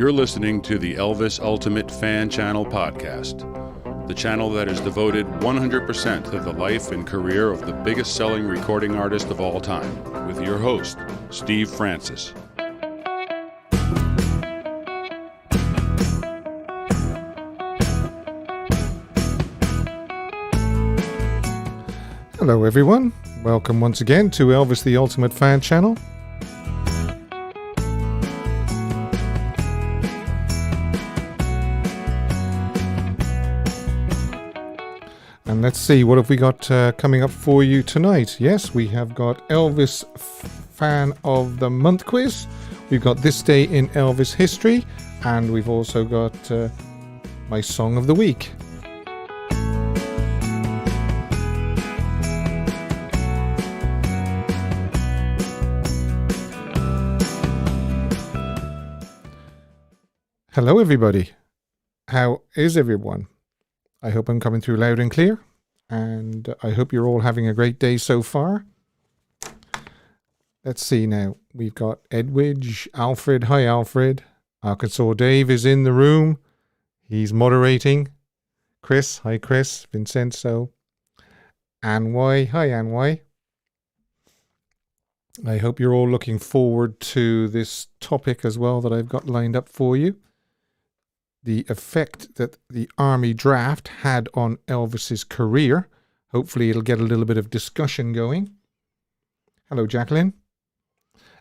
You're listening to the Elvis Ultimate Fan Channel podcast, the channel that is devoted 100% to the life and career of the biggest selling recording artist of all time, with your host, Steve Francis. Hello everyone, welcome once again to Elvis the Ultimate Fan Channel. And let's see, what have we got coming up for you tonight? Yes, we have got Elvis Fan of the Month quiz. We've got This Day in Elvis History. And we've also got my Song of the Week. Hello everybody. How is everyone? I hope I'm coming through loud and clear, and I hope you're all having a great day so far. Let's see now. We've got Edwidge, Alfred. Hi, Alfred. Arkansas Dave is in the room. He's moderating. Chris. Hi, Chris. Vincenzo. Ann Y. Hi, Ann Y. I hope you're all looking forward to this topic as well that I've got lined up for you. The effect that the Army draft had on Elvis's career. Hopefully it'll get a little bit of discussion going. Hello, Jacqueline.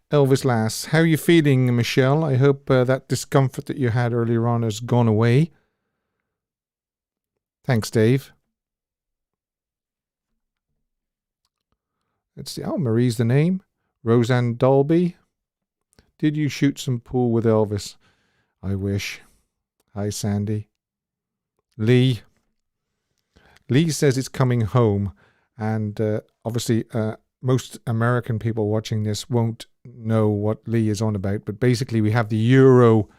Elvis Lass, how are you feeling, Michelle? I hope that discomfort that you had earlier on has gone away. Thanks, Dave. Let's see. Oh, Marie's the name. Roseanne Dolby. Did you shoot some pool with Elvis? I wish. Hi, Sandy. Lee. Lee says it's coming home. And obviously, most American people watching this won't know what Lee is on about. But basically, we have the Euro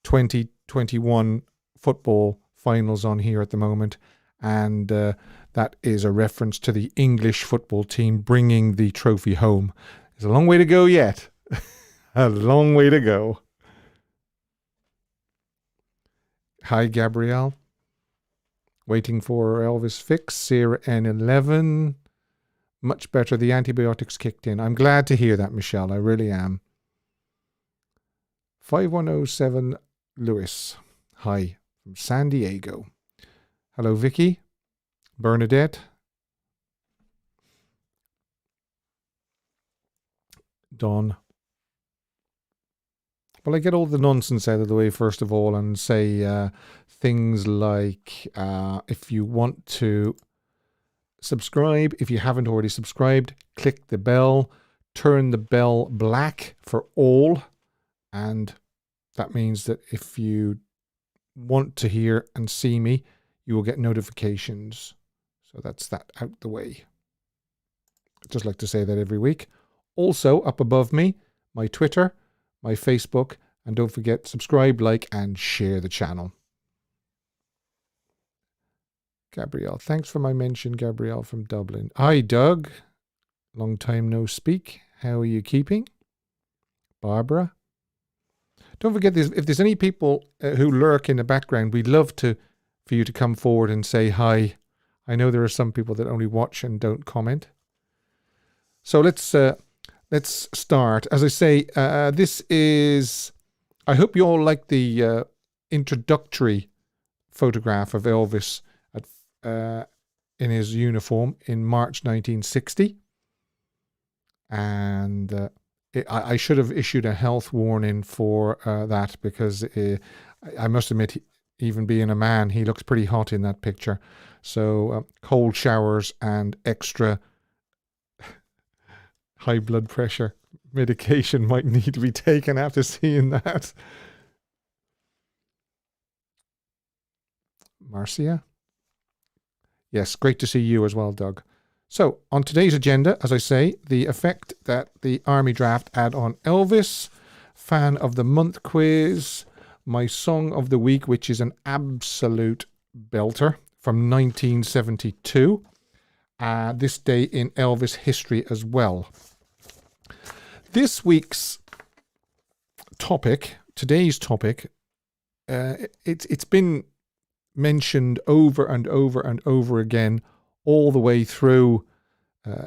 2021 football finals on here at the moment. And that is a reference to the English football team bringing the trophy home. There's a long way to go yet. A long way to go. Hi, Gabrielle. Waiting for Elvis fix. Sarah N11. Much better. The antibiotics kicked in. I'm glad to hear that, Michelle. I really am. 5107 Lewis. Hi, from San Diego. Hello, Vicky. Bernadette. Dawn. Well, I get all the nonsense out of the way first of all and say things like if you want to subscribe, if you haven't already subscribed, click the bell, turn the bell black for all, and that means that if you want to hear and see me, you will get notifications. So that's that out the way. I just like to say that every week. Also, up above me, my Twitter, my Facebook, and don't forget, subscribe, like, and share the channel. Gabrielle, thanks for my mention, Gabrielle from Dublin. Hi, Doug. Long time no speak. How are you keeping? Barbara. Don't forget, if there's any people who lurk in the background, we'd love for you to come forward and say hi. I know there are some people that only watch and don't comment. So let's start. As I say, this is... I hope you all like the introductory photograph of Elvis in his uniform in March 1960. And I should have issued a health warning for that because I must admit, even being a man, he looks pretty hot in that picture. So cold showers and extra high blood pressure medication might need to be taken after seeing that. Marcia? Yes, great to see you as well, Doug. So, on today's agenda, as I say, the effect that the Army draft had on Elvis, Fan of the Month quiz, my Song of the Week, which is an absolute belter from 1972, This Day in Elvis History as well. This week's topic, today's topic, it's been mentioned over and over and over again all the way through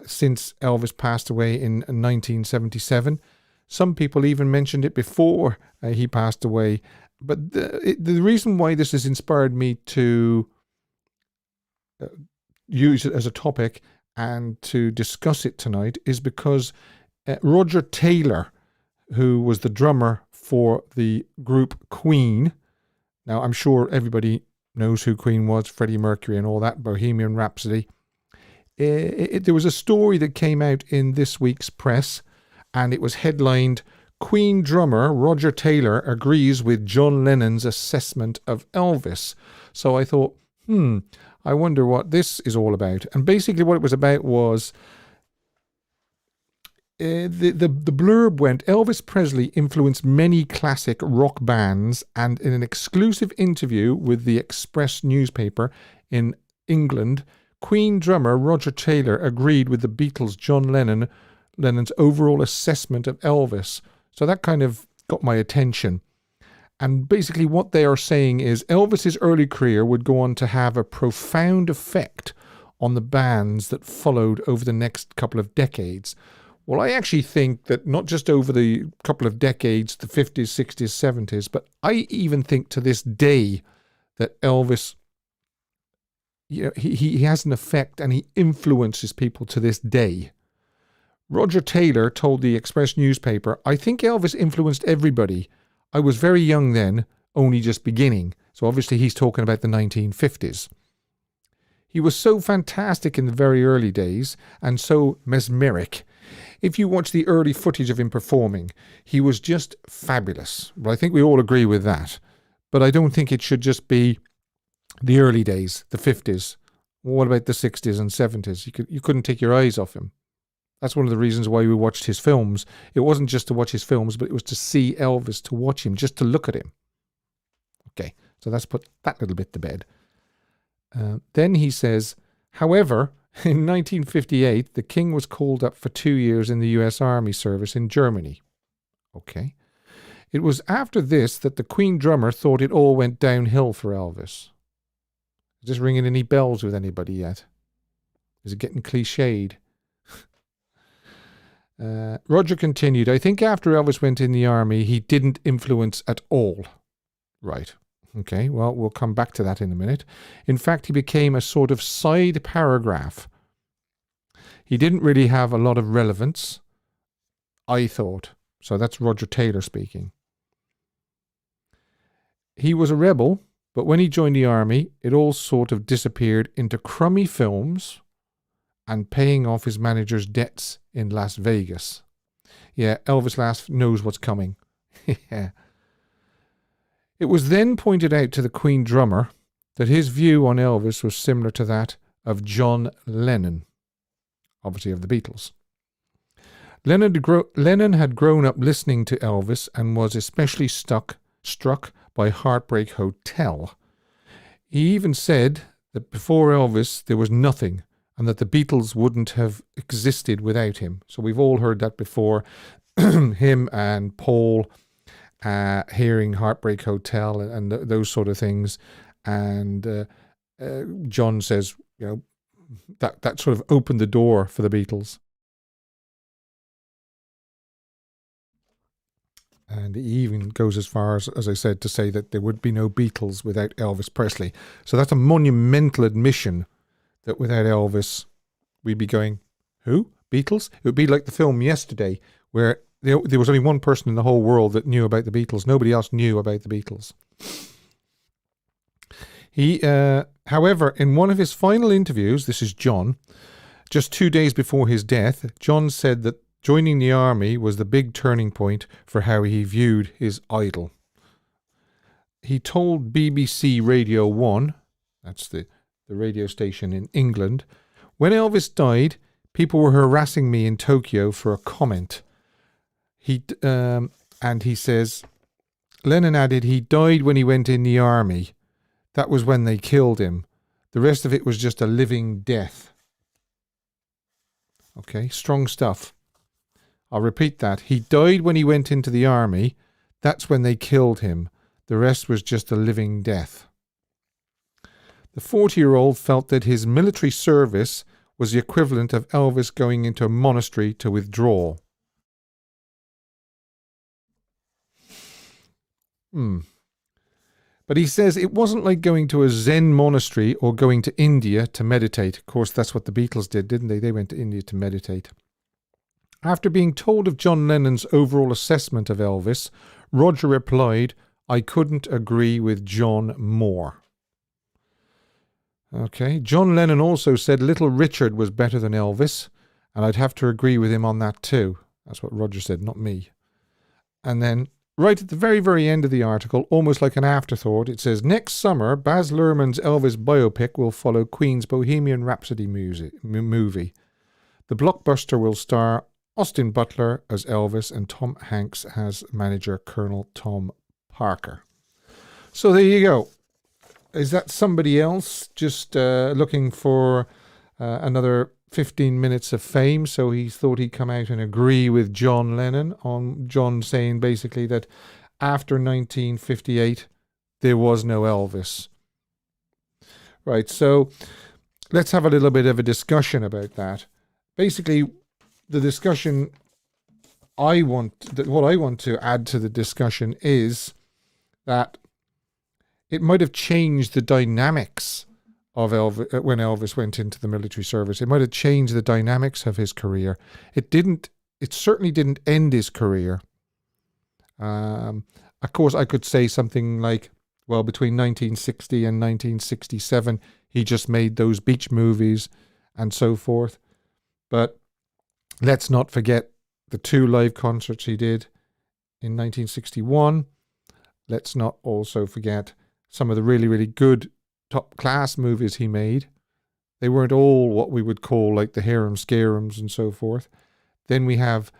since Elvis passed away in 1977. Some people even mentioned it before he passed away. But the reason why this has inspired me to use it as a topic and to discuss it tonight is because Roger Taylor, who was the drummer for the group Queen. Now, I'm sure everybody knows who Queen was, Freddie Mercury and all that, Bohemian Rhapsody. There was a story that came out in this week's press, and it was headlined, Queen drummer Roger Taylor agrees with John Lennon's assessment of Elvis. So I thought, I wonder what this is all about. And basically what it was about was the blurb went, Elvis Presley influenced many classic rock bands, and in an exclusive interview with the Express newspaper in England, Queen drummer Roger Taylor agreed with the Beatles' John Lennon's overall assessment of Elvis. So that kind of got my attention. And basically what they are saying is Elvis's early career would go on to have a profound effect on the bands that followed over the next couple of decades. Well, I actually think that not just over the couple of decades, the 50s, 60s, 70s, but I even think to this day that Elvis, he has an effect and he influences people to this day. Roger Taylor told the Express newspaper, I think Elvis influenced everybody. I was very young then, only just beginning. So obviously he's talking about the 1950s. He was so fantastic in the very early days and so mesmeric. If you watch the early footage of him performing, he was just fabulous. Well, I think we all agree with that. But I don't think it should just be the early days, the 50s. What about the 60s and 70s? You couldn't take your eyes off him. That's one of the reasons why we watched his films. It wasn't just to watch his films, but it was to see Elvis, to watch him, just to look at him. Okay, so let's put that little bit to bed. Then he says, however, in 1958, the king was called up for 2 years in the US Army service in Germany. Okay. It was after this that the Queen drummer thought it all went downhill for Elvis. Is this ringing any bells with anybody yet? Is it getting cliched? Roger continued, I think after Elvis went in the army, he didn't influence at all. Right. Okay, well, we'll come back to that in a minute. In fact, he became a sort of side paragraph. He didn't really have a lot of relevance, I thought. So that's Roger Taylor speaking. He was a rebel, but when he joined the army, it all sort of disappeared into crummy films and paying off his manager's debts in Las Vegas. Yeah, Elvis knows what's coming. Yeah. It was then pointed out to the Queen drummer that his view on Elvis was similar to that of John Lennon, obviously of the Beatles. Lennon had grown up listening to Elvis and was especially struck by Heartbreak Hotel. He even said that before Elvis there was nothing and that the Beatles wouldn't have existed without him. So we've all heard that before. Him and Paul hearing Heartbreak Hotel and those sort of things. And John says, that sort of opened the door for the Beatles. And he even goes as far as I said, to say that there would be no Beatles without Elvis Presley. So that's a monumental admission that without Elvis, we'd be going, who? Beatles? It would be like the film Yesterday, where there was only one person in the whole world that knew about the Beatles. Nobody else knew about the Beatles. He, however, in one of his final interviews, this is John, just 2 days before his death, John said that joining the army was the big turning point for how he viewed his idol. He told BBC Radio 1, that's the radio station in England, when Elvis died, people were harassing me in Tokyo for a comment. And he says, Lennon added, he died when he went in the army. That was when they killed him. The rest of it was just a living death. Okay, strong stuff. I'll repeat that. He died when he went into the army. That's when they killed him. The rest was just a living death. The 40-year-old felt that his military service was the equivalent of Elvis going into a monastery to withdraw. But he says it wasn't like going to a Zen monastery or going to India to meditate. Of course, that's what the Beatles did, didn't they? They went to India to meditate. After being told of John Lennon's overall assessment of Elvis, Roger replied, "I couldn't agree with John more." Okay, John Lennon also said Little Richard was better than Elvis, and I'd have to agree with him on that too. That's what Roger said, not me. And then, right at the very, very end of the article, almost like an afterthought, it says, next summer, Baz Luhrmann's Elvis biopic will follow Queen's Bohemian Rhapsody movie. The blockbuster will star Austin Butler as Elvis and Tom Hanks as manager Colonel Tom Parker. So there you go. Is that somebody else just looking for another 15 minutes of fame? So he thought he'd come out and agree with John Lennon on John saying basically that after 1958, there was no Elvis. Right, so let's have a little bit of a discussion about that. Basically, the discussion what I want to add to the discussion is that it might have changed the dynamics of Elvis when Elvis went into the military service. It might have changed the dynamics of his career. It certainly didn't end his career. Of course, I could say something like, well, between 1960 and 1967, he just made those beach movies and so forth. But let's not forget the 2 live concerts he did in 1961. Let's not also forget some of the really, really good top-class movies he made. They weren't all what we would call like the harem scarems and so forth. Then we have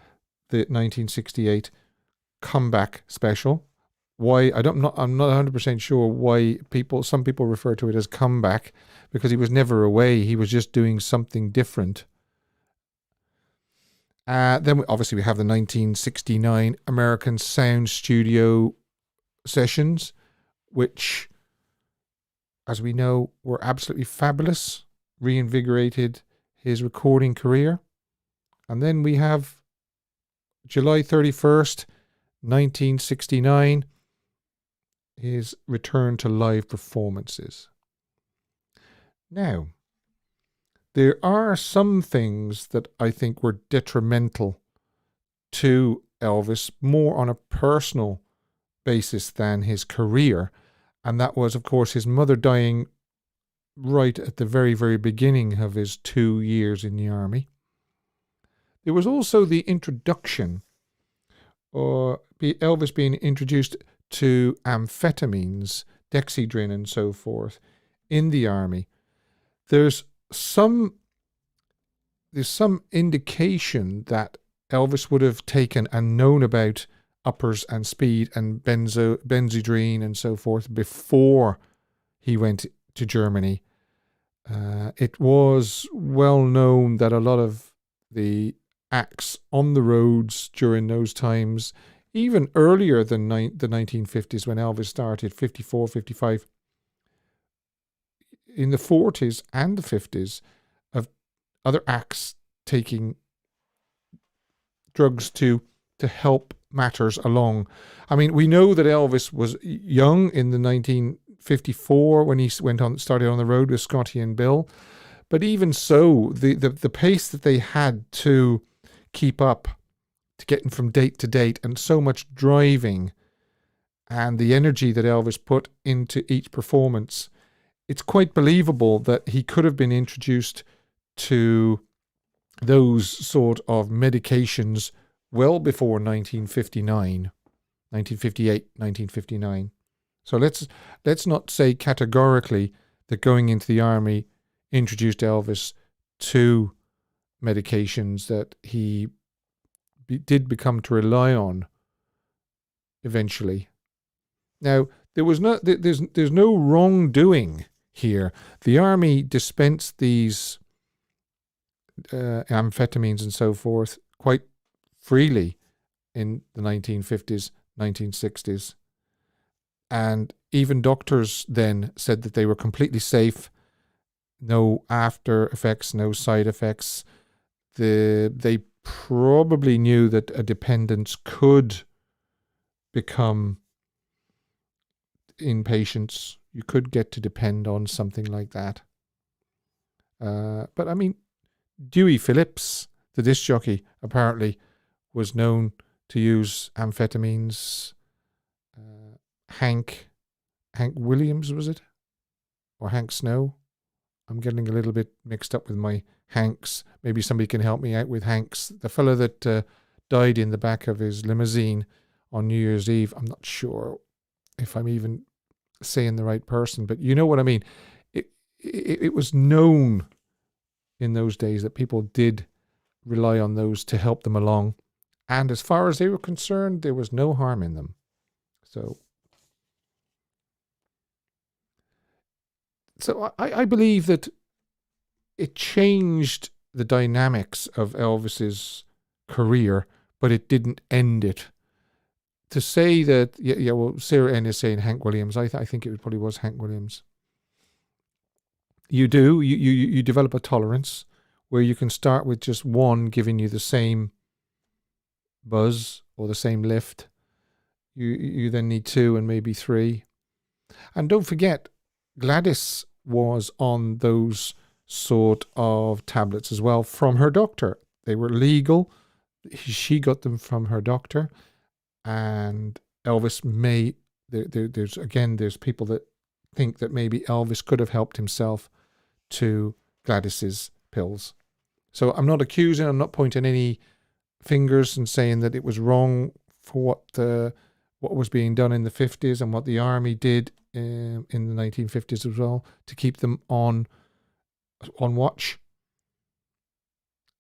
the 1968 comeback special. Why I'm not 100% sure why some people refer to it as comeback, because he was never away. He was just doing something different. Then obviously we have the 1969 American Sound Studio sessions, which, as we know, were absolutely fabulous, reinvigorated his recording career. And then we have July 31st, 1969, his return to live performances. Now, there are some things that I think were detrimental to Elvis, more on a personal basis than his career. And that was, of course, his mother dying right at the very, very beginning of his 2 years in the army. There was also the introduction, or Elvis being introduced to amphetamines, Dexedrine and so forth, in the army. There's some indication that Elvis would have taken and known about uppers and speed and benzedrine and so forth before he went to Germany. It was well known that a lot of the acts on the roads during those times, even earlier than the 1950s when Elvis started, 54, 55, in the 40s and the 50s, of other acts taking drugs to help matters along. I mean, we know that Elvis was young in the 1954 when he started on the road with Scotty and Bill. But even so, the pace that they had to keep up to getting from date to date, and so much driving, and the energy that Elvis put into each performance, it's quite believable that he could have been introduced to those sort of medications well before 1958, 1959. So let's not say categorically that going into the army introduced Elvis to medications that he did become to rely on eventually. Now, there's no wrongdoing here. The army dispensed these amphetamines and so forth quite freely in the 1950s, 1960s. And even doctors then said that they were completely safe, no after effects, no side effects. They probably knew that a dependence could become in patients. You could get to depend on something like that. But I mean, Dewey Phillips, the disc jockey, apparently was known to use amphetamines. Hank Williams, was it? Or Hank Snow? I'm getting a little bit mixed up with my Hanks. Maybe somebody can help me out with Hanks. The fellow that died in the back of his limousine on New Year's Eve. I'm not sure if I'm even saying the right person, but you know what I mean. It was known in those days that people did rely on those to help them along. And as far as they were concerned, there was no harm in them. So I believe that it changed the dynamics of Elvis's career, but it didn't end it. To say that, well, Sarah N is saying Hank Williams. I think it probably was Hank Williams. You develop a tolerance where you can start with just one giving you the same buzz or the same lift. You then need two and maybe three. And don't forget, Gladys was on those sort of tablets as well from her doctor. They were legal. She got them from her doctor. And Elvis there's people that think that maybe Elvis could have helped himself to Gladys's pills. So I'm not accusing, I'm not pointing any fingers and saying that it was wrong for what was being done in the 50s and what the army did in the 1950s as well to keep them on watch.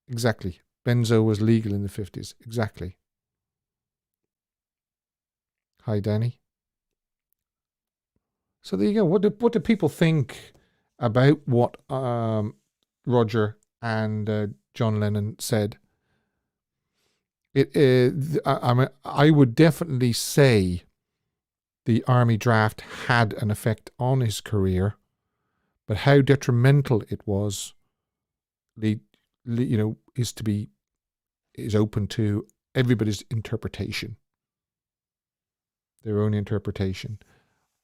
Exactly. Benzo was legal in the 50s. Exactly. Hi, Danny. So there you go. What do people think about what Roger and John Lennon said? I would definitely say the army draft had an effect on his career, but how detrimental it was, is open to everybody's interpretation, their own interpretation.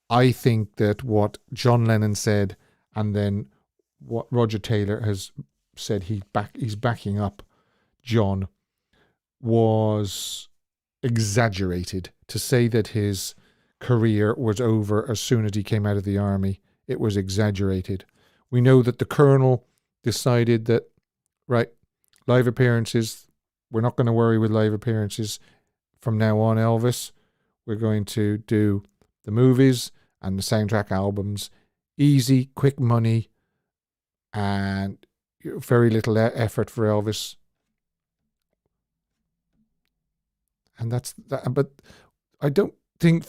I think that what John Lennon said, and then what Roger Taylor has said, he's backing up John, was exaggerated. To say that his career was over as soon as he came out of the army, it was exaggerated. We know that the colonel decided that, right, live appearances, we're not going to worry with live appearances from now on, Elvis. We're going to do the movies and the soundtrack albums. Easy, quick money, and very little effort for Elvis. And that's that. But I don't think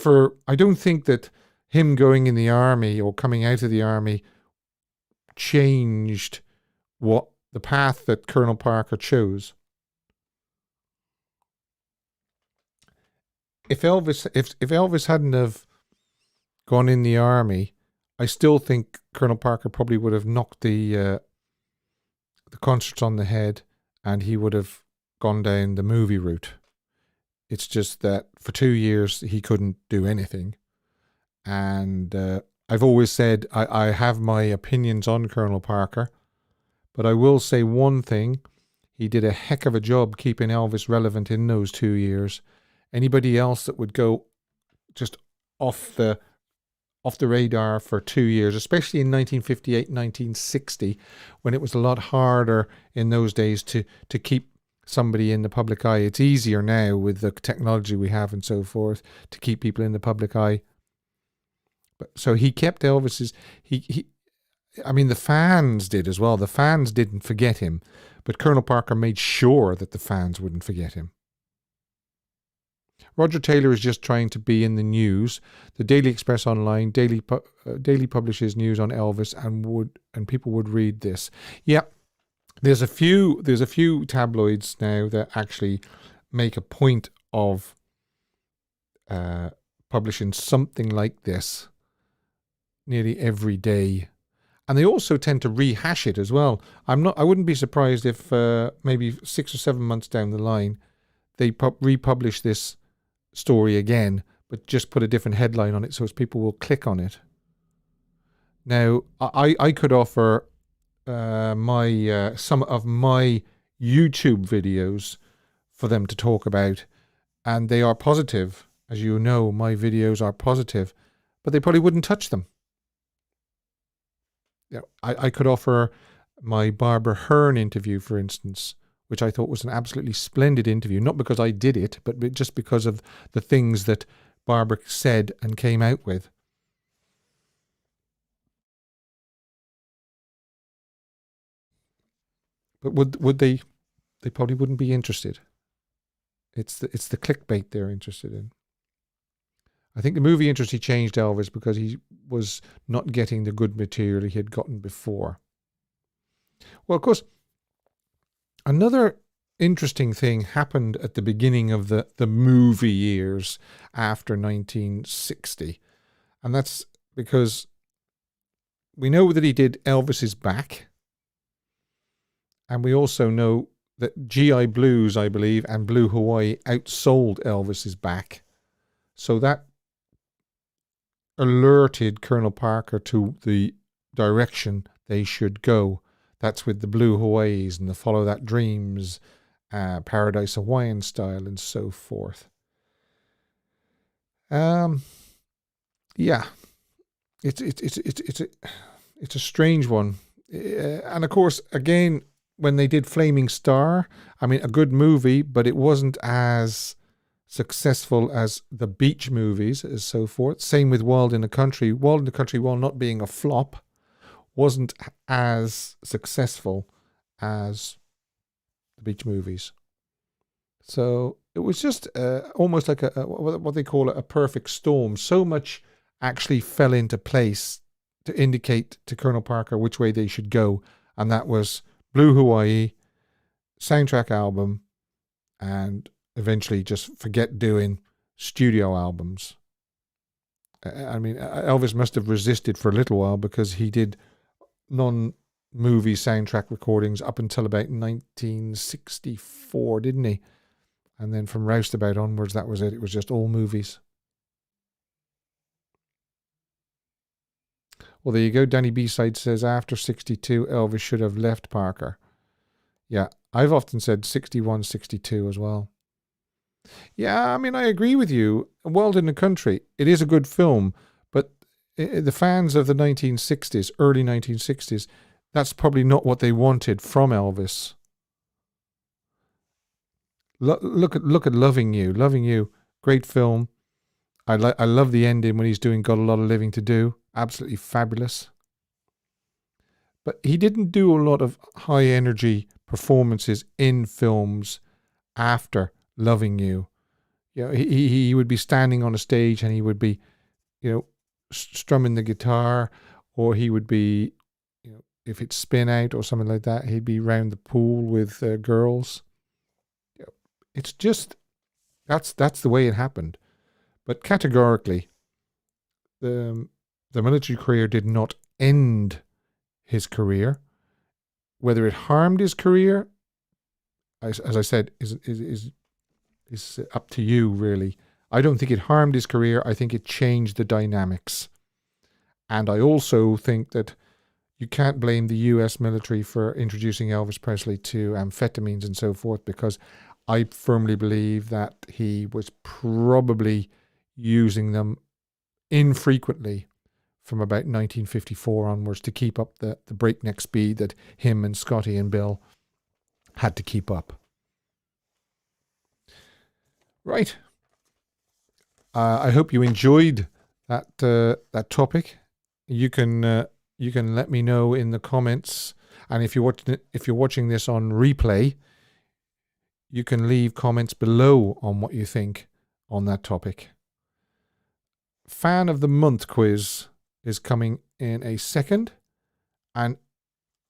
that him going in the army or coming out of the army changed what the path that Colonel Parker chose. If Elvis hadn't have gone in the army, I still think Colonel Parker probably would have knocked the concerts on the head, and he would have gone down the movie route. It's just that for 2 years he couldn't do anything. And I've always said I have my opinions on Colonel Parker, but I will say one thing. He did a heck of a job keeping Elvis relevant in those 2 years. Anybody else that would go just off the radar for 2 years, especially in 1958, 1960, when it was a lot harder in those days to keep somebody in the public eye. It's easier now with the technology we have and so forth to keep people in the public eye. But so he kept Elvis's. I mean, the fans did as well. The fans didn't forget him, but Colonel Parker made sure that the fans wouldn't forget him. Roger Taylor is just trying to be in the news. The Daily Express Online daily publishes news on Elvis, and people would read this. Yeah, there's a few tabloids now that actually make a point of publishing something like this nearly every day. And they also tend to rehash it as well. I wouldn't be surprised if maybe 6 or 7 months down the line, they republish this story again, but just put a different headline on it so as people will click on it. Now, I could offer some of my YouTube videos for them to talk about, and they are positive. As you know, my videos are positive, but they probably wouldn't touch them. Yeah, I could offer my Barbara Hearn interview, for instance, which I thought was an absolutely splendid interview, not because I did it, but just because of the things that Barbara said and came out with. But would they? They probably wouldn't be interested. It's the clickbait they're interested in. I think the movie industry changed Elvis because he was not getting the good material he had gotten before. Well, of course, another interesting thing happened at the beginning of the movie years after 1960. And that's because we know that he did Elvis Is Back. And we also know that G.I. Blues, I believe, and Blue Hawaii outsold Elvis Is Back. So that alerted Colonel Parker to the direction they should go. That's with the Blue Hawaiis and the Follow That Dreams, Paradise Hawaiian Style, and so forth. Yeah, it's a strange one, and of course, again, when they did Flaming Star, I mean, a good movie, but it wasn't as successful as the beach movies and so forth. Same with Wild in the Country. Wild in the Country, while not being a flop, wasn't as successful as the beach movies. So it was just almost like what they call a perfect storm. So much actually fell into place to indicate to Colonel Parker which way they should go, and that was Blue Hawaii, soundtrack album, and eventually just forget doing studio albums. I mean, Elvis must have resisted for a little while because he did non-movie soundtrack recordings up until about 1964, didn't he? And then from Roustabout onwards, that was it. It was just all movies. Well, there you go. Danny B-Side says, after 62, Elvis should have left Parker. Yeah, I've often said 61, 62 as well. Yeah, I mean, I agree with you. Wild in the Country, it is a good film, but the fans of the 1960s, early 1960s, that's probably not what they wanted from Elvis. Look at Loving You. Loving You, great film. I love the ending when he's doing Got a Lot of Living to Do. Absolutely fabulous. But he didn't do a lot of high energy performances in films after Loving You. You know, he would be standing on a stage and he would be, you know, strumming the guitar, or he would be, you know, if it's Spin Out or something like that, he'd be round the pool with girls. You know, it's just that's the way it happened. But categorically, the military career did not end his career. Whether it harmed his career, as I said, is up to you, really. I don't think it harmed his career. I think it changed the dynamics. And I also think that you can't blame the US military for introducing Elvis Presley to amphetamines and so forth, because I firmly believe that he was probably using them infrequently from about 1954 onwards to keep up the breakneck speed that him and Scotty and Bill had to keep up. Right. I hope you enjoyed that topic. You can let me know in the comments, and if you're watching this on replay, you can leave comments below on what you think on that topic. Fan of the Month quiz is coming in a second, and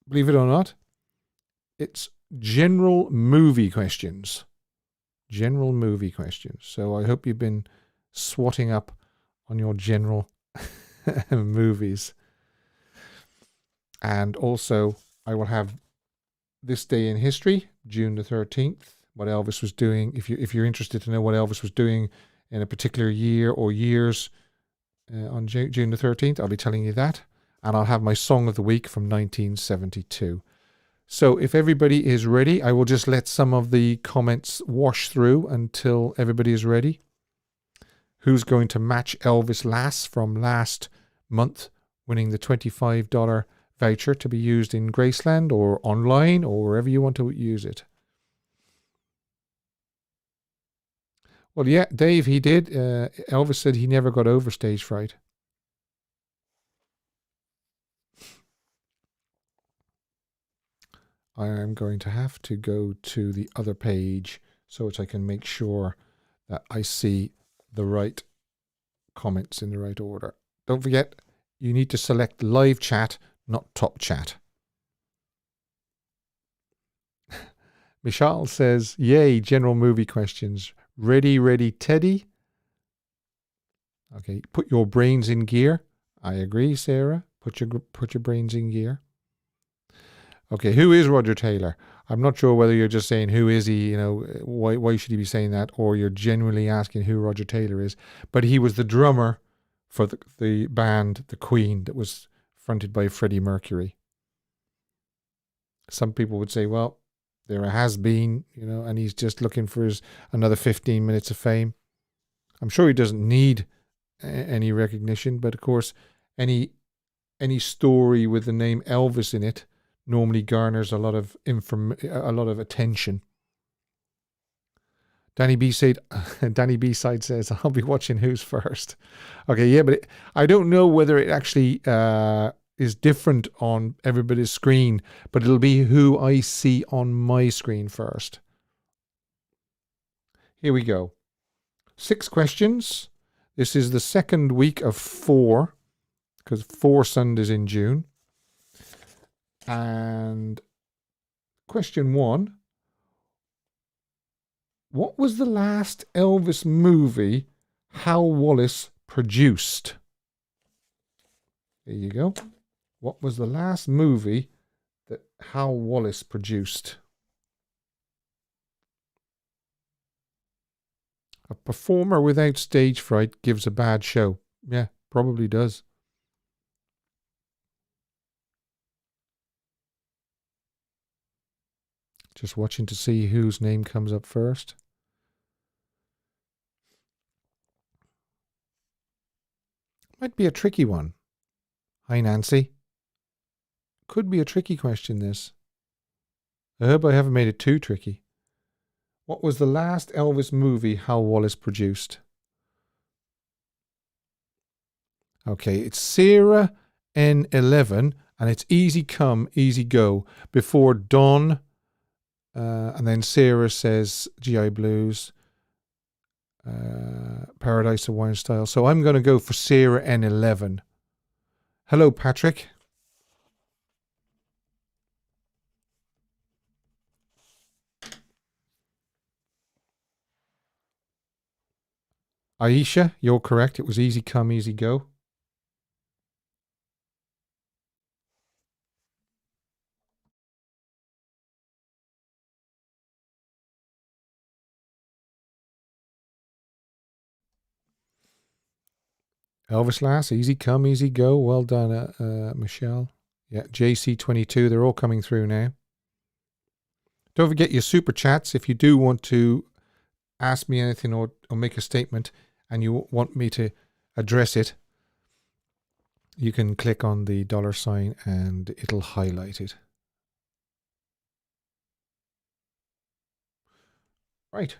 believe it or not, it's general movie questions. So I hope you've been swatting up on your general movies. And also, I will have this day in history, June the 13th, what Elvis was doing. If you're interested to know what Elvis was doing in a particular year or years on June the 13th, I'll be telling you that. And I'll have my song of the week from 1972. So if everybody is ready, I will just let some of the comments wash through until everybody is ready. Who's going to match Elvis Lass from last month, winning the $25 voucher to be used in Graceland or online or wherever you want to use it? Well, yeah, Dave, he did. Elvis said he never got over stage fright. I am going to have to go to the other page so that I can make sure that I see the right comments in the right order. Don't forget, you need to select live chat, not top chat. Michelle says, yay, general movie questions. Ready, ready, Teddy. Okay, put your brains in gear. I agree, Sarah. Put your brains in gear. Okay, who is Roger Taylor? I'm not sure whether you're just saying who is he, why should he be saying that, or you're genuinely asking who Roger Taylor is. But he was the drummer for the band, the Queen, that was fronted by Freddie Mercury. Some people would say, well, there has been, and he's just looking for another 15 minutes of fame. I'm sure he doesn't need any recognition, but of course, any story with the name Elvis in it normally garners a lot of attention. Danny B-Side says, I'll be watching Who's First. Okay, yeah, but I don't know whether it actually is different on everybody's screen, but it'll be who I see on my screen first. Here we go. 6 questions. This is the second week of 4, because 4 Sundays in June. And question 1. What was the last Elvis movie Hal Wallis produced? There you go. What was the last movie that Hal Wallis produced? A performer without stage fright gives a bad show. Yeah, probably does. Just watching to see whose name comes up first. Might be a tricky one. Hi, Nancy. Could be a tricky question, this. I hope I haven't made it too tricky. What was the last Elvis movie Hal Wallis produced? Okay, it's Sarah N11, and it's Easy Come, Easy Go. Before Dawn, and then Sarah says GI Blues, Paradise of Wine Style. So I'm going to go for Sarah N11. Hello, Patrick. Aisha, you're correct. It was Easy Come, Easy Go. Elvis Lass, Easy Come, Easy Go. Well done, Michelle. Yeah, JC22, they're all coming through now. Don't forget your super chats. If you do want to ask me anything or make a statement and you want me to address it, you can click on the $sign and it'll highlight it. Right.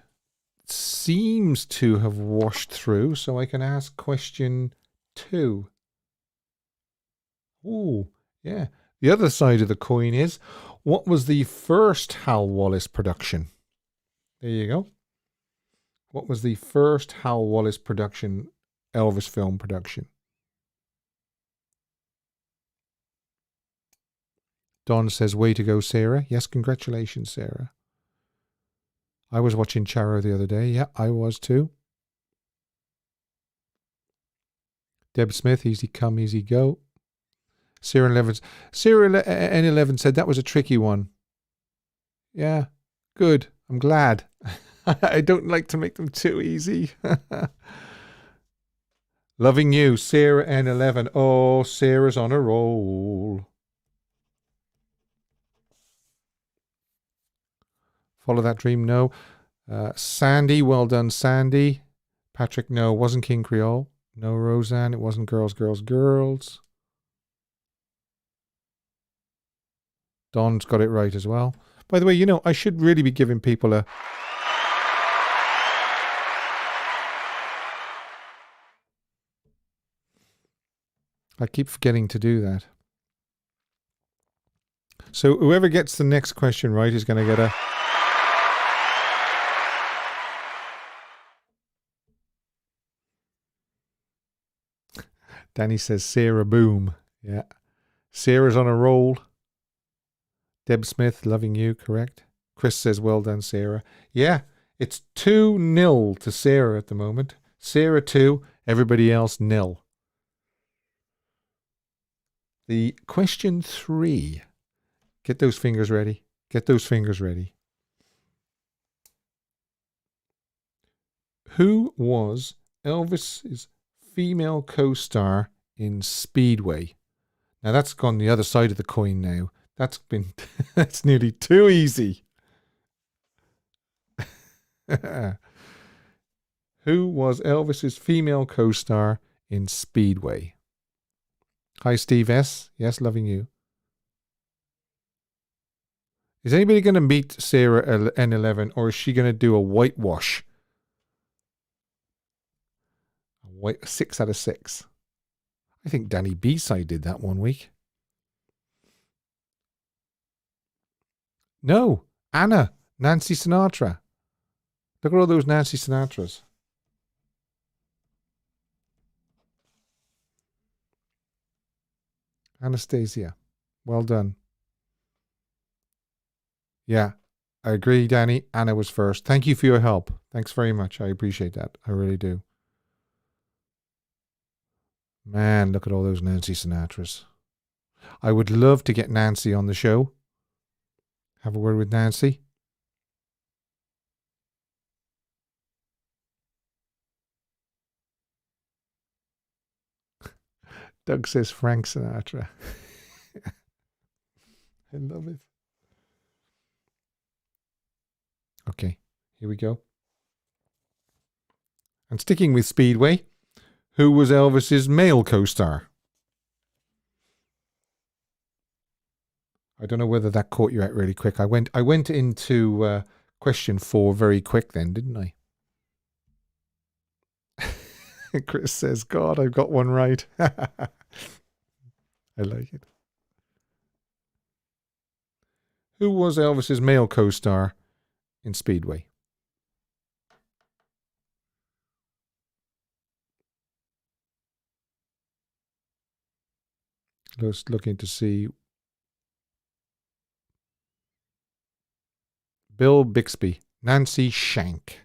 It seems to have washed through, so I can ask question 2. Oh, yeah. The other side of the coin is, what was the first Hal Wallis production? There you go. What was the first Hal Wallis production, Elvis film production? Don says, way to go, Sarah. Yes, congratulations, Sarah. I was watching Charo the other day. Yeah, I was too. Deb Smith, easy come, easy go. Sarah N11 said that was a tricky one. Yeah, good. I'm glad. I don't like to make them too easy. Loving you, Sarah N11. Oh, Sarah's on a roll. Follow that dream, no. Sandy, well done, Sandy. Patrick, no, wasn't King Creole. No, Roseanne, it wasn't Girls, Girls, Girls. Don's got it right as well. By the way, you know, I should really be giving people a... I keep forgetting to do that. So whoever gets the next question right is going to get a... Danny says Sarah Boom. Yeah. Sarah's on a roll. Deb Smith, loving you, correct. Chris says, well done, Sarah. Yeah, it's 2-0 to Sarah at the moment. Sarah 2, everybody else 0. The question 3. Get those fingers ready. Get those fingers ready. Who was Elvis's female co-star in Speedway? Now that's gone the other side of the coin now. That's nearly too easy. Who was Elvis's female co-star in Speedway? Hi, Steve S. Yes, loving you. Is anybody going to meet Sarah N11, or is she going to do a whitewash? 6 out of 6. I think Danny B-side did that one week. No, Anna, Nancy Sinatra. Look at all those Nancy Sinatras. Anastasia, well done. Yeah, I agree, Danny. Anna was first. Thank you for your help. Thanks very much. I appreciate that. I really do. Man, look at all those Nancy Sinatras. I would love to get Nancy on the show. Have a word with Nancy. Doug says Frank Sinatra. I love it. Okay, here we go. And sticking with Speedway, who was Elvis's male co-star? I don't know whether that caught you out really quick. I went into question 4 very quick then, didn't I? Chris says, God, I've got one right. I like it. Who was Elvis's male co-star in Speedway? Just looking to see. Bill Bixby, Nancy Shank.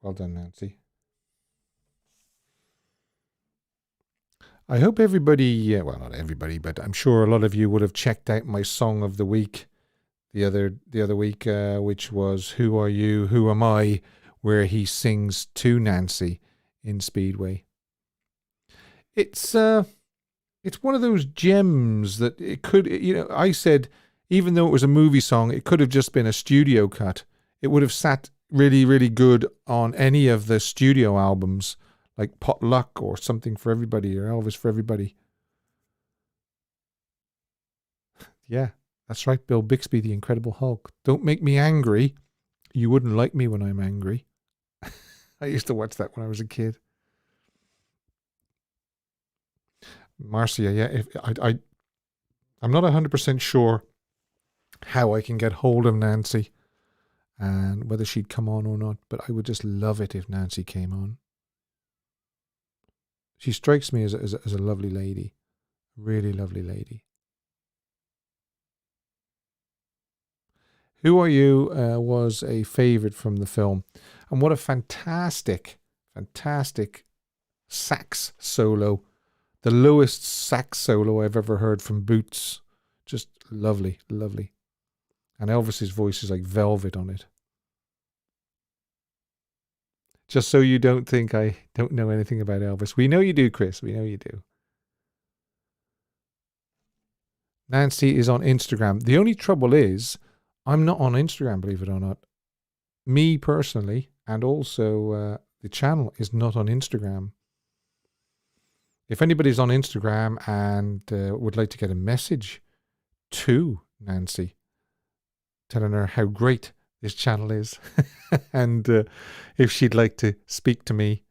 Well done, Nancy. I hope everybody, well, not everybody, but I'm sure a lot of you would have checked out my song of the week the other week, which was "Who Are You, Who Am I," where he sings to Nancy in Speedway. It's one of those gems that it could, I said, even though it was a movie song, it could have just been a studio cut. It would have sat really, really good on any of the studio albums, like Potluck or Something for Everybody or Elvis for Everybody. Yeah, that's right, Bill Bixby, the Incredible Hulk. Don't make me angry. You wouldn't like me when I'm angry. I used to watch that when I was a kid. Marcia, yeah, if I'm not 100% sure how I can get hold of Nancy and whether she'd come on or not, but I would just love it if Nancy came on. She strikes me as a lovely lady, really lovely lady. Who Are You was a favorite from the film. And what a fantastic sax solo. The lowest sax solo I've ever heard from Boots. Just lovely, lovely. And Elvis's voice is like velvet on it. Just so you don't think I don't know anything about Elvis. We know you do, Chris. We know you do. Nancy is on Instagram. The only trouble is, I'm not on Instagram, believe it or not. Me personally, and also the channel is not on Instagram. If anybody's on Instagram and would like to get a message to Nancy, telling her how great this channel is, and if she'd like to speak to me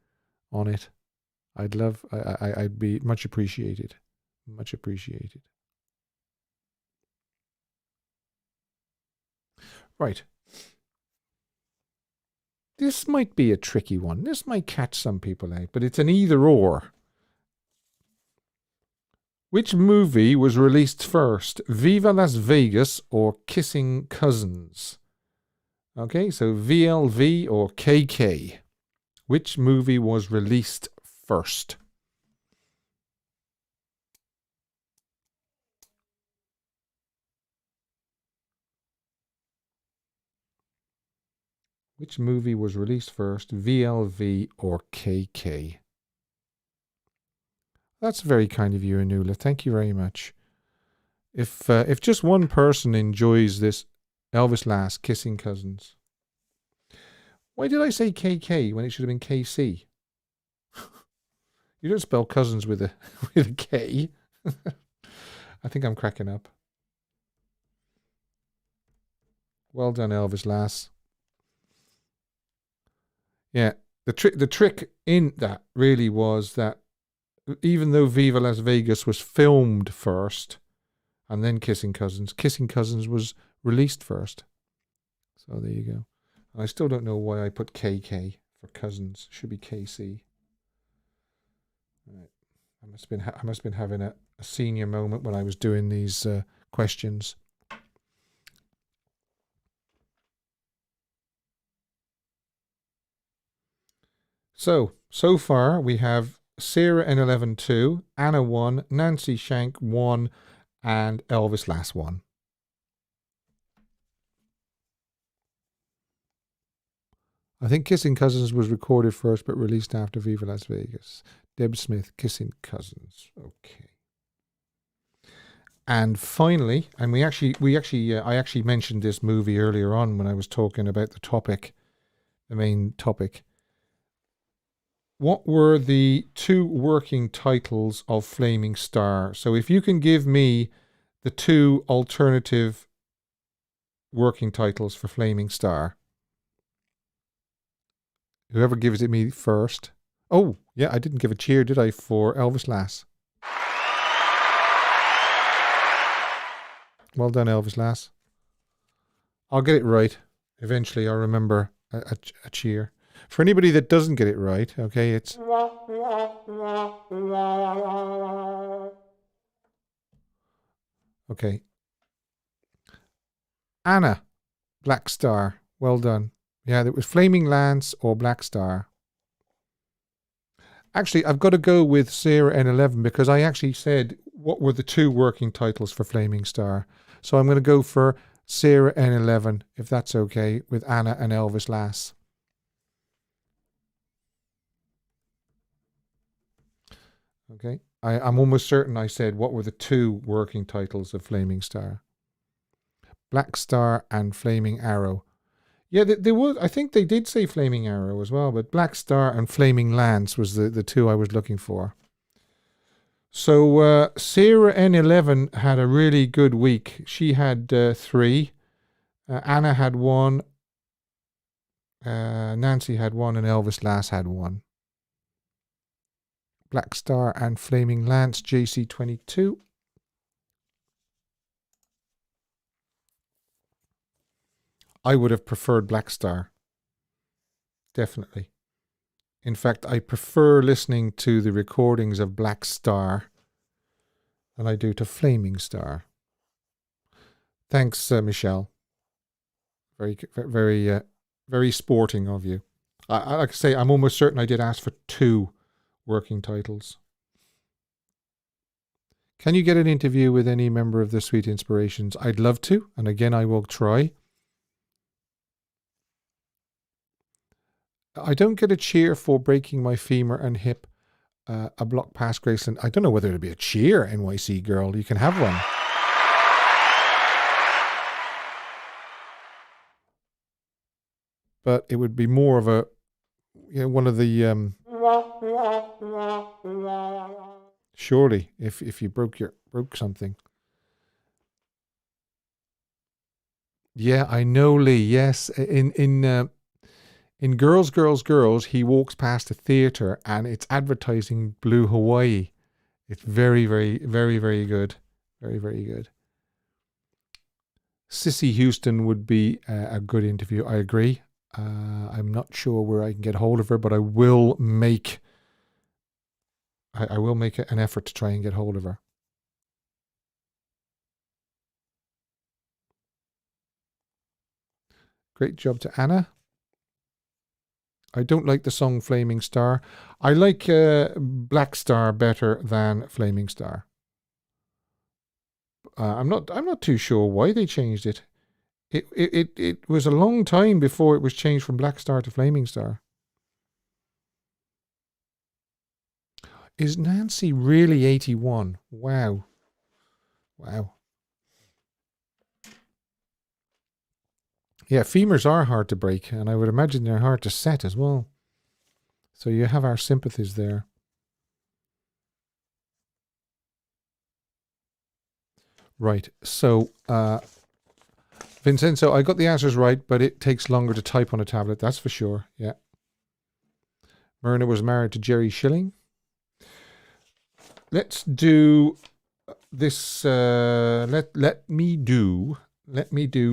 on it, I'd be much appreciated. Much appreciated. Right. This might be a tricky one. This might catch some people out, but it's an either or. Which movie was released first, Viva Las Vegas or Kissing Cousins? Okay, so VLV or KK. Which movie was released first? Which movie was released first, VLV or KK? That's very kind of you, Anula. Thank you very much. If just one person enjoys this Elvis Last Kissing Cousins. Why did I say KK when it should have been KC? You don't spell cousins with a K. I think I'm cracking up. Well done, Elvis Lass. Yeah, the trick in that really was that even though Viva Las Vegas was filmed first and then Kissing Cousins was released first. So there you go. I still don't know why I put KK for cousins. Should be KC. Right. I must have been having a senior moment when I was doing these questions. So far we have Sarah N11 2, Anna 1, Nancy Shank 1, and Elvis Lass 1. I think Kissing Cousins was recorded first but released after Viva Las Vegas. Deb Smith, Kissing Cousins. Okay. And finally, and I actually mentioned this movie earlier on when I was talking about the main topic. What were the two working titles of Flaming Star? So if you can give me the two alternative working titles for Flaming Star. Whoever gives it me first. Oh, yeah, I didn't give a cheer, did I, for Elvis Lass? Well done, Elvis Lass. I'll get it right. Eventually, I'll remember a cheer. For anybody that doesn't get it right, okay, it's... Okay. Anna, Black Star. Well done. Yeah, it was Flaming Lance or Black Star. Actually, I've got to go with Sarah N11 because I actually said what were the two working titles for Flaming Star. So I'm going to go for Sarah N11, if that's okay, with Anna and Elvis Lass. Okay. I'm almost certain I said what were the two working titles of Flaming Star. Black Star and Flaming Arrow. Yeah, they would. I think they did say Flaming Arrow as well, but Black Star and Flaming Lance was the two I was looking for. So Sarah N11 had a really good week. She had 3. Anna had 1. Nancy had 1, and Elvis Lass had 1. Black Star and Flaming Lance, JC22. I would have preferred Black Star. Definitely. In fact, I prefer listening to the recordings of Black Star than I do to Flaming Star. Thanks, Michelle. very sporting of you. I like to say, I'm almost certain I did ask for 2 working titles. Can you get an interview with any member of the Sweet Inspirations? I'd love to, and again, I will try. I don't get a cheer for breaking my femur and hip. A block past Graceland. I don't know whether it'll be a cheer, NYC girl. You can have one. But it would be more of a, one of the, surely, if you broke something. Yeah, I know, Lee. Yes, in Girls, Girls, Girls, he walks past a theatre and it's advertising Blue Hawaii. It's very, very, very, very good. Very, very good. Sissy Houston would be a good interview. I agree. I'm not sure where I can get hold of her, but I will make an effort to try and get hold of her. Great job to Anna. I don't like the song Flaming Star. I like Black Star better than Flaming Star. I'm not too sure why they changed it. It was a long time before it was changed from Black Star to Flaming Star. Is Nancy really 81? Wow. Wow. Yeah, femurs are hard to break, and I would imagine they're hard to set as well. So you have our sympathies there. Right, so Vincenzo, I got the answers right, but it takes longer to type on a tablet, that's for sure, yeah. Myrna was married to Jerry Schilling. Let's do this, let me do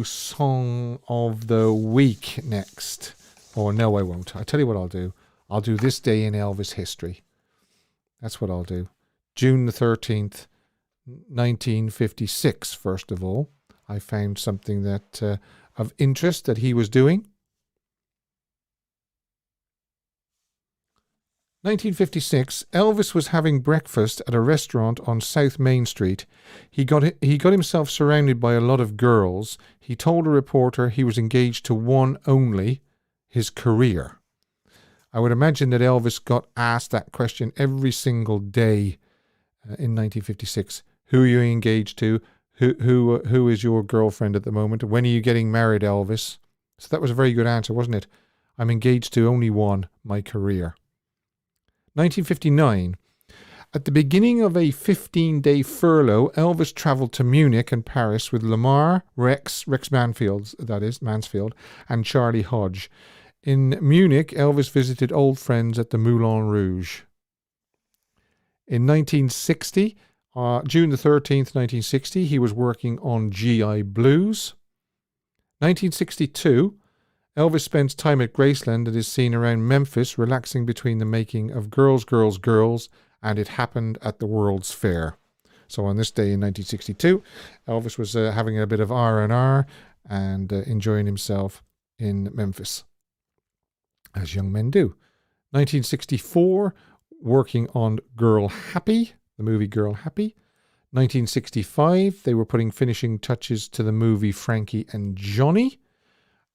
Song of the Week next. Or no, I won't. I'll tell you what I'll do. I'll do This Day in Elvis History. That's what I'll do. June the 13th, 1956, first of all. I found something that of interest that he was doing. 1956, Elvis was having breakfast at a restaurant on South Main Street. He got himself surrounded by a lot of girls. He told a reporter he was engaged to one only, his career. I would imagine that Elvis got asked that question every single day in 1956. Who are you engaged to? Who is your girlfriend at the moment? When are you getting married, Elvis? So that was a very good answer, wasn't it? I'm engaged to only one, my career. 1959. At the beginning of a 15-day furlough, Elvis travelled to Munich and Paris with Lamar, Rex Mansfield, and Charlie Hodge. In Munich, Elvis visited old friends at the Moulin Rouge. In 1960, June the 13th, 1960, he was working on GI Blues. 1962, Elvis spends time at Graceland and is seen around Memphis relaxing between the making of Girls, Girls, Girls and It Happened at the World's Fair. So on this day in 1962, Elvis was having a bit of R&R and enjoying himself in Memphis, as young men do. 1964, working on Girl Happy, the movie Girl Happy. 1965, they were putting finishing touches to the movie Frankie and Johnny.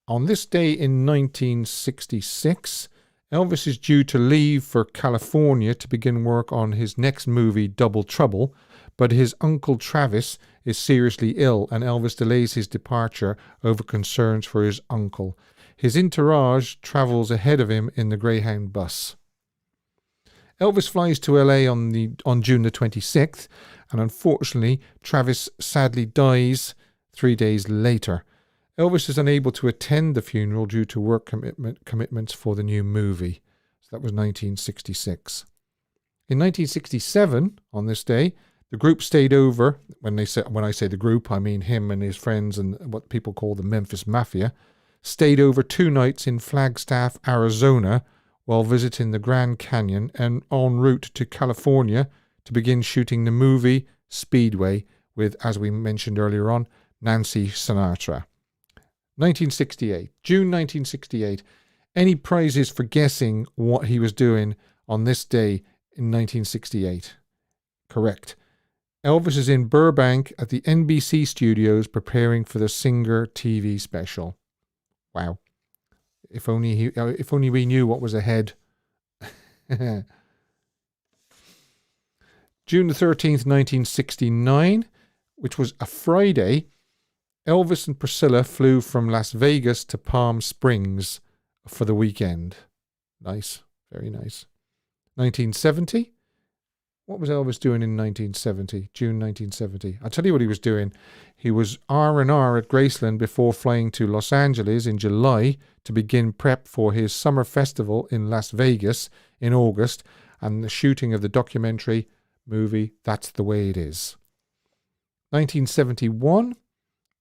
On this day in 1966, Elvis is due to leave for California to begin work on his next movie, Double Trouble, but his uncle Travis is seriously ill and Elvis delays his departure over concerns for his uncle. His entourage travels ahead of him in the Greyhound bus. Elvis flies to LA on June the 26th, and unfortunately, Travis sadly dies 3 days later. Elvis is unable to attend the funeral due to work commitments for the new movie. So that was 1966. In 1967, on this day, the group stayed over. When I say the group, I mean him and his friends and what people call the Memphis Mafia, stayed over 2 nights in Flagstaff, Arizona, while visiting the Grand Canyon and en route to California to begin shooting the movie Speedway with, as we mentioned earlier on, Nancy Sinatra. 1968. June 1968. Any prizes for guessing what he was doing on this day in 1968? Correct. Elvis is in Burbank at the NBC studios preparing for the Singer TV special. Wow. If only we knew what was ahead. June the 13th, 1969, which was a Friday, Elvis and Priscilla flew from Las Vegas to Palm Springs for the weekend. Nice. Very nice. 1970. What was Elvis doing in 1970? June 1970. I'll tell you what he was doing. He was R&R at Graceland before flying to Los Angeles in July to begin prep for his summer festival in Las Vegas in August and the shooting of the documentary movie That's the Way It Is. 1971.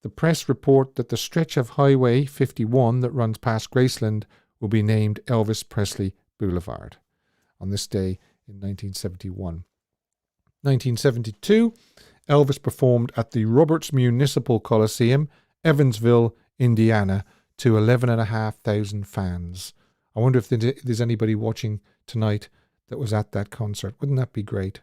The press report that the stretch of Highway 51 that runs past Graceland will be named Elvis Presley Boulevard on this day in 1971. 1972, Elvis performed at the Roberts Municipal Coliseum, Evansville, Indiana, to 11,500 fans. I wonder if there's anybody watching tonight that was at that concert. Wouldn't that be great?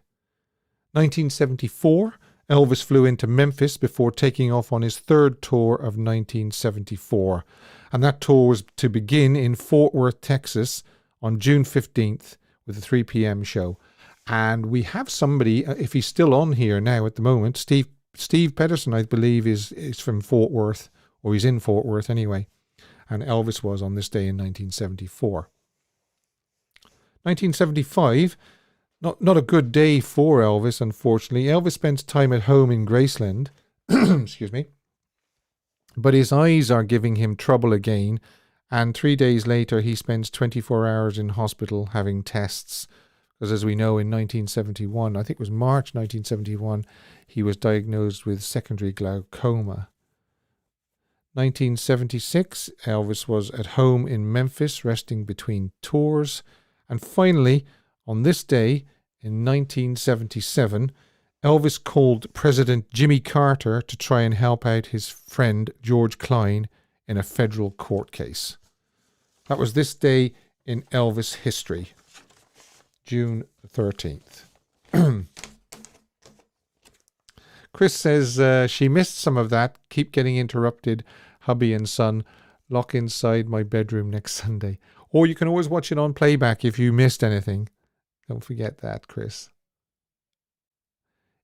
1974, Elvis flew into Memphis before taking off on his third tour of 1974. And that tour was to begin in Fort Worth, Texas on June 15th with a 3 p.m. show. And we have somebody, if he's still on here now at the moment, Steve Pedersen, I believe, is from Fort Worth, or he's in Fort Worth anyway. And Elvis was on this day in 1974. 1975, not a good day for Elvis, unfortunately. Elvis spends time at home in Graceland, excuse me, but his eyes are giving him trouble again, and 3 days later he spends 24 hours in hospital having tests. Because as we know, in 1971, I think it was March 1971, he was diagnosed with secondary glaucoma. 1976, Elvis was at home in Memphis, resting between tours. And finally, on this day, in 1977, Elvis called President Jimmy Carter to try and help out his friend George Klein in a federal court case. That was this day in Elvis history. June 13th. Chris says she missed some of that. Keep getting interrupted. Hubby and son lock inside my bedroom next Sunday. Or you can always watch it on playback if you missed anything. Don't forget that, Chris.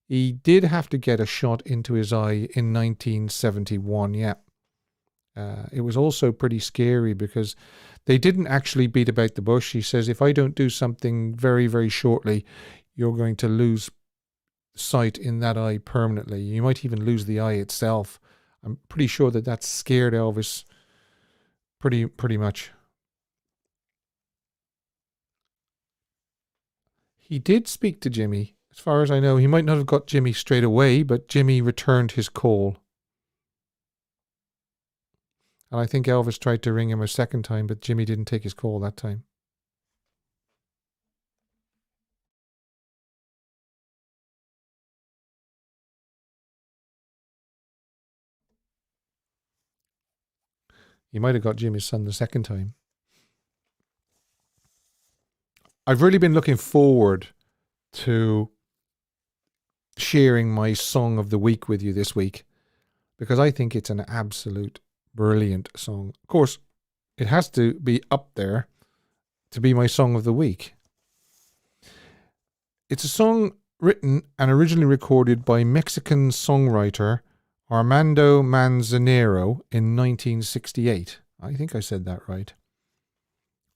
He did have to get a shot into his eye in 1971, yeah. It was also pretty scary because they didn't actually beat about the bush. He says, if I don't do something very, very shortly, you're going to lose sight in that eye permanently. You might even lose the eye itself. I'm pretty sure that scared Elvis pretty much. He did speak to Jimmy. As far as I know, he might not have got Jimmy straight away, but Jimmy returned his call. And I think Elvis tried to ring him a second time, but Jimmy didn't take his call that time. He might have got Jimmy's son the second time. I've really been looking forward to sharing my song of the week with you this week because I think it's an absolute brilliant song. Of course, it has to be up there to be my song of the week. It's a song written and originally recorded by Mexican songwriter Armando Manzanero in 1968. I think I said that right.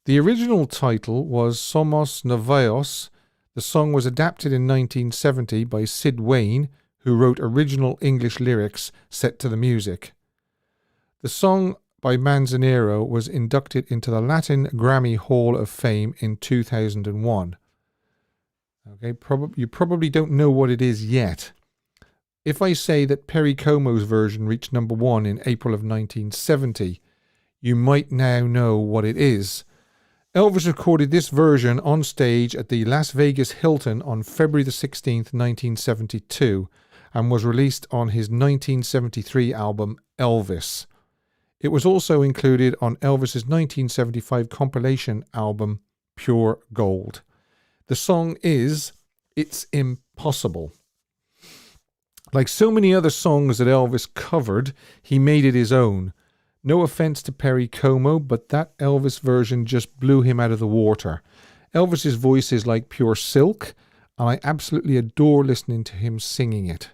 The original title was Somos Novios. The song was adapted in 1970 by Sid Wayne, who wrote original English lyrics set to the music. The song by Manzanero was inducted into the Latin Grammy Hall of Fame in 2001. Okay, you probably don't know what it is yet. If I say that Perry Como's version reached number 1 in April of 1970, you might now know what it is. Elvis recorded this version on stage at the Las Vegas Hilton on February the 16th, 1972, and was released on his 1973 album Elvis. It was also included on Elvis's 1975 compilation album, Pure Gold. The song is It's Impossible. Like so many other songs that Elvis covered, he made it his own. No offense to Perry Como, but that Elvis version just blew him out of the water. Elvis's voice is like pure silk, and I absolutely adore listening to him singing it.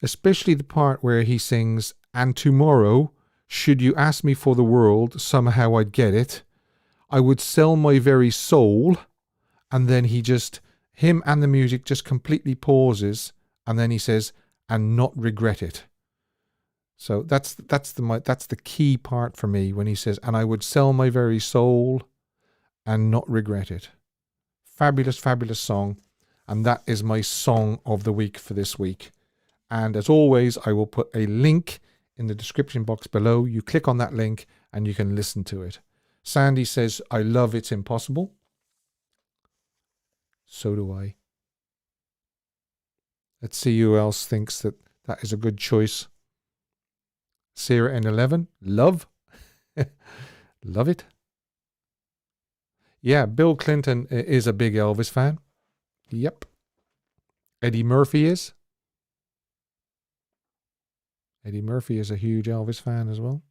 Especially the part where he sings, "And tomorrow, should you ask me for the world, somehow I'd get it. I would sell my very soul." And then him and the music just completely pauses. And then he says, "and not regret it." So that's the key part for me when he says, "and I would sell my very soul and not regret it." Fabulous, fabulous song. And that is my song of the week for this week. And as always, I will put a link in the description box below. You click on that link and you can listen to it. Sandy says, "I love It's Impossible." So do I. Let's see who else thinks that is a good choice. Sarah N11, love. Love it. Yeah, Bill Clinton is a big Elvis fan. Yep. Eddie Murphy is. Eddie Murphy is a huge Elvis fan as well.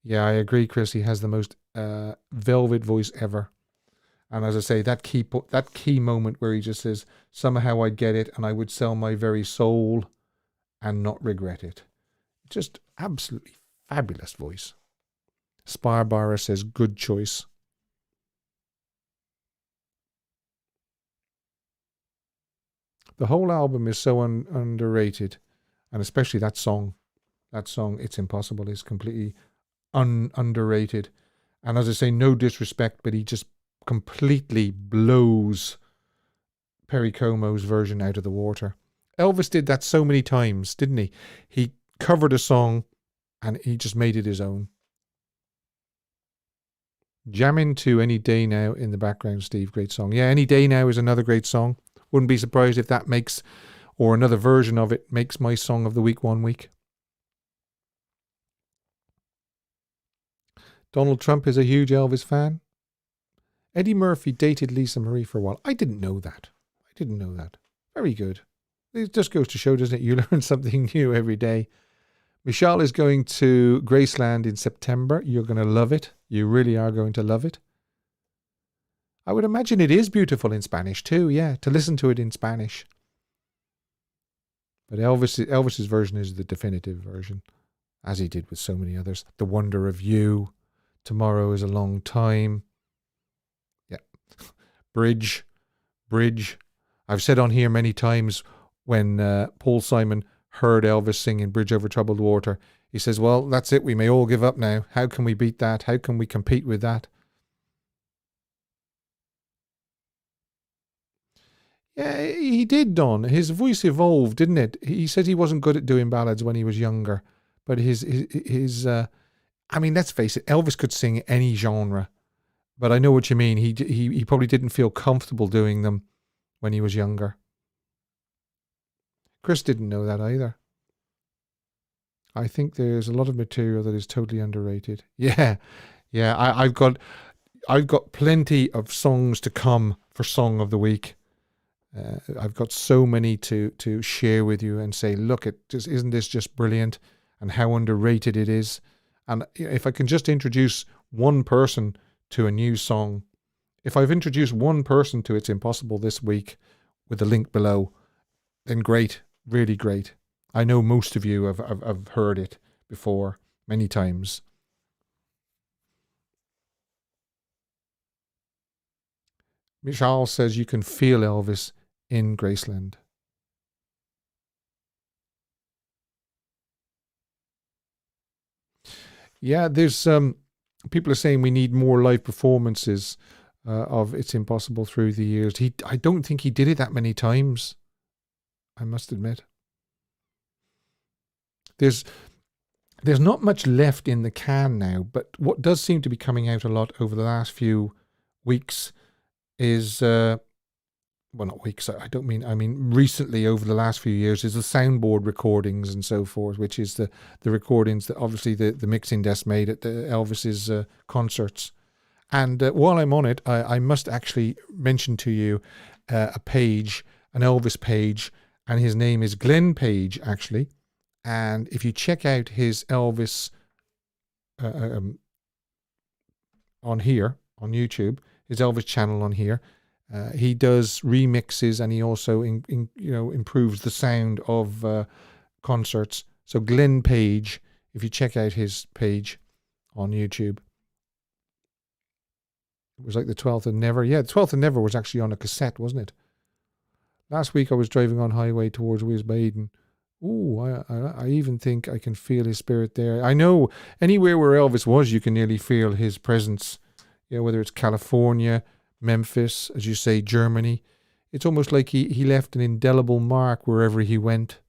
Yeah, I agree, Chris. He has the most velvet voice ever. And as I say, that key moment where he just says, "somehow I'd get it and I would sell my very soul and not regret it." Just absolutely fabulous voice. Sparbara says, "good choice." The whole album is so underrated, and especially that song. That song, "It's Impossible," is completely underrated. And as I say, no disrespect, but he just completely blows Perry Como's version out of the water. Elvis did that so many times, didn't he? He covered a song and he just made it his own. Jam into Any Day Now in the background, Steve. Great song. Yeah, Any Day Now is another great song. Wouldn't be surprised if that makes, or another version of it, makes my song of the week one week. Donald Trump is a huge Elvis fan. Eddie Murphy dated Lisa Marie for a while. I didn't know that. Very good. It just goes to show, doesn't it? You learn something new every day. Michelle is going to Graceland in September. You're going to love it. You really are going to love it. I would imagine it is beautiful in Spanish too, yeah, to listen to it in Spanish. But Elvis's version is the definitive version, as he did with so many others. The Wonder of You, Tomorrow is a Long Time. Yeah. Bridge. I've said on here many times when Paul Simon heard Elvis singing Bridge Over Troubled Water, he says, "well, that's it. We may all give up now. How can we beat that? How can we compete with that?" Yeah, he did, Don. His voice evolved, didn't it? He said he wasn't good at doing ballads when he was younger, but his I mean, let's face it, Elvis could sing any genre, but I know what you mean. He probably didn't feel comfortable doing them when he was younger. Chris didn't know that either. I think there's a lot of material that is totally underrated. Yeah. I've got plenty of songs to come for Song of the Week. I've got so many to share with you and say, look, isn't this just brilliant, and how underrated it is. And if I can just introduce one person to a new song, if I've introduced one person to It's Impossible this week with the link below, then great, really great. I know most of you have heard it before many times. Michelle says you can feel Elvis in Graceland. Yeah, there's people are saying we need more live performances of It's Impossible through the years. I don't think he did it that many times, I must admit. There's not much left in the can now, but what does seem to be coming out a lot over the last few weeks is well, not weeks, I mean recently, over the last few years, is the soundboard recordings and so forth, which is the recordings that obviously the mixing desk made at the Elvis's concerts. And while I'm on it, I must actually mention to you a page, an Elvis page, and his name is Glenn Page, actually. And if you check out his Elvis on here, on YouTube, his Elvis channel on here, he does remixes, and he also improves the sound of concerts. So Glenn Page, if you check out his page on YouTube. It was like the 12th of Never. Yeah, the 12th of Never was actually on a cassette, wasn't it? Last week I was driving on highway towards Wisbaden. Ooh, I even think I can feel his spirit there. I know anywhere where Elvis was, you can nearly feel his presence. Whether it's California, Memphis, as you say, Germany. It's almost like he left an indelible mark wherever he went.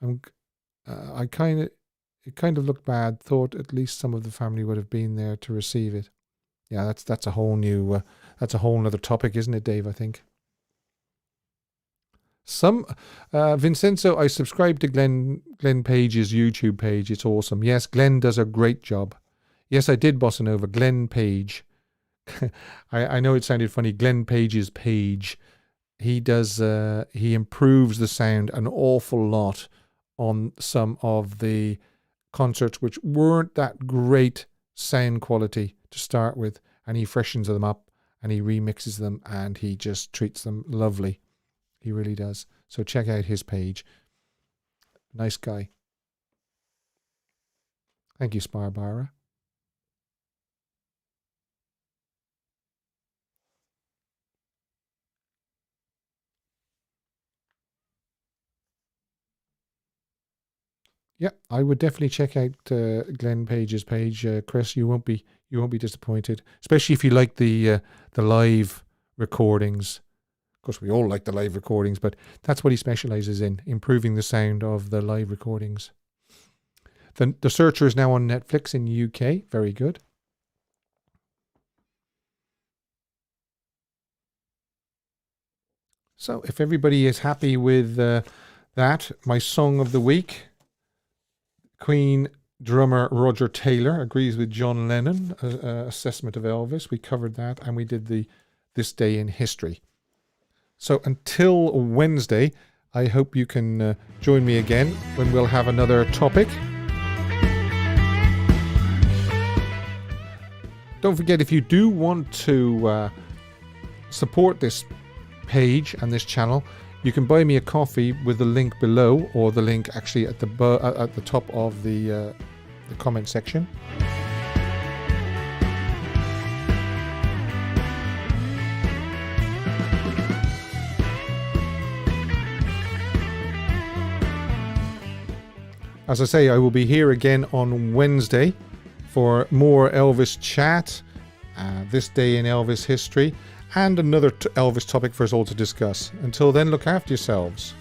It kind of looked bad. Thought at least some of the family would have been there to receive it. Yeah, that's a whole new, that's a whole other topic, isn't it, Dave? I think. Vincenzo, I subscribe to Glenn Page's YouTube page. It's awesome. Yes, Glenn does a great job. Yes, I did, Bossa Nova. Glenn Page. I know it sounded funny. Glenn Page's page. He does. He improves the sound an awful lot on some of the concerts which weren't that great sound quality to start with, and he freshens them up and he remixes them and he just treats them lovely. He really does. So check out his page. Nice guy. Thank you, Sparbara. Yeah, I would definitely check out Glenn Page's page, Chris. You won't be disappointed, especially if you like the live recordings. Of course, we all like the live recordings, but that's what he specializes in, improving the sound of the live recordings. The Searcher is now on Netflix in the UK. Very good. So if everybody is happy with that, my song of the week, Queen drummer Roger Taylor agrees with John Lennon assessment of Elvis. We covered that, and we did the This Day in History. So until Wednesday, I hope you can join me again when we'll have another topic. Don't forget, if you do want to support this page and this channel, you can buy me a coffee with the link below, or the link actually at the top of the comment section. As I say, I will be here again on Wednesday for more Elvis chat, This Day in Elvis history, and another Elvis topic for us all to discuss. Until then, look after yourselves.